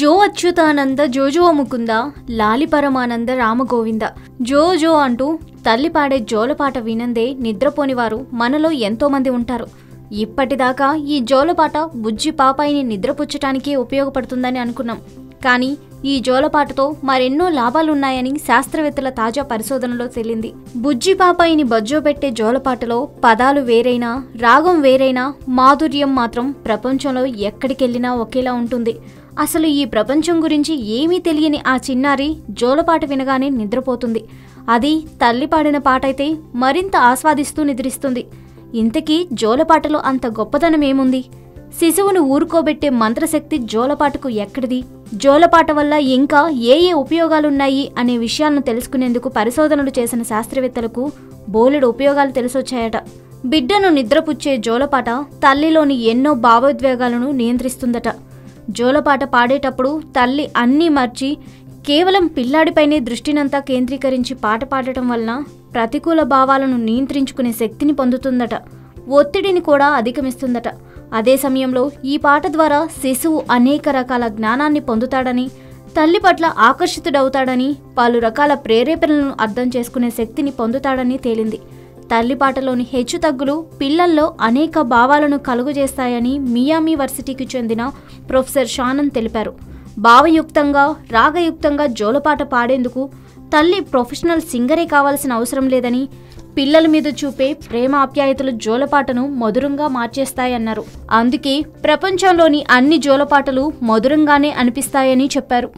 జో అచ్యుతానంద జోజో ముకుంద లాలి పరమానంద రామగోవింద జో జో అంటూ తల్లి పాడే జోలపాట వినందే నిద్రపోనివారు మనలో ఎంతో మంది ఉంటారు. ఇప్పటిదాకా ఈ జోలపాట బుజ్జి పాపాయిని నిద్రపుచ్చటానికే ఉపయోగపడుతుందని అనుకున్నాం. కానీ ఈ జోలపాటతో మరెన్నో లాభాలున్నాయని శాస్త్రవేత్తల తాజా పరిశోధనలో తేలింది. బుజ్జి పాపాయిని బజ్జోబెట్టే జోలపాటలో పదాలు వేరైనా, రాగం వేరైనా, మాధుర్యం మాత్రం ప్రపంచంలో ఎక్కడికెళ్ళినా ఒకేలా ఉంటుంది. అసలు ఈ ప్రపంచం గురించి ఏమీ తెలియని ఆ చిన్నారి జోలపాట వినగానే నిద్రపోతుంది. అది తల్లి పాడిన పాటైతే మరింత ఆస్వాదిస్తూ నిద్రిస్తుంది. ఇంతకీ జోలపాటలో అంత గొప్పతనం ఏముంది? శిశువును ఊరుకోబెట్టే మంత్రశక్తి జోలపాటకు ఎక్కడిది? జోలపాట వల్ల ఇంకా ఏ ఉపయోగాలున్నాయి అనే విషయాలను తెలుసుకునేందుకు పరిశోధనలు చేసిన శాస్త్రవేత్తలకు బోలెడు ఉపయోగాలు తెలిసొచ్చాయట. బిడ్డను నిద్రపుచ్చే జోలపాట తల్లిలోని ఎన్నో భావోద్వేగాలను నియంత్రిస్తుందట. జోలపాట పాడేటప్పుడు తల్లి అన్నీ మర్చి కేవలం పిల్లాడిపైనే దృష్టినంతా కేంద్రీకరించి పాట పాడటం వలన ప్రతికూల భావాలను నియంత్రించుకునే శక్తిని పొందుతుందట. ఒత్తిడిని కూడా అధిగమిస్తుందట. అదే సమయంలో ఈ పాట ద్వారా శిశువు అనేక రకాల జ్ఞానాన్ని పొందుతాడని, తల్లి పట్ల ఆకర్షితుడవుతాడని, పలు రకాల ప్రేరేపణలను అర్థం చేసుకునే శక్తిని పొందుతాడని తేలింది. తల్లి పాటలోని హెచ్చుతగ్గులు పిల్లల్లో అనేక భావాలను కలుగజేస్తాయని మియామి వర్సిటీకి చెందిన ప్రొఫెసర్ షానన్ తెలిపారు. భావయుక్తంగా, రాగయుక్తంగా జోలపాట పాడేందుకు తల్లి ప్రొఫెషనల్ సింగరే కావాల్సిన అవసరం లేదని, పిల్లల మీద చూపే ప్రేమ ఆప్యాయతలు జోలపాటను మధురంగా మార్చేస్తాయన్నారు. అందుకే ప్రపంచంలోని అన్ని జోలపాటలు మధురంగానే అనిపిస్తాయని చెప్పారు.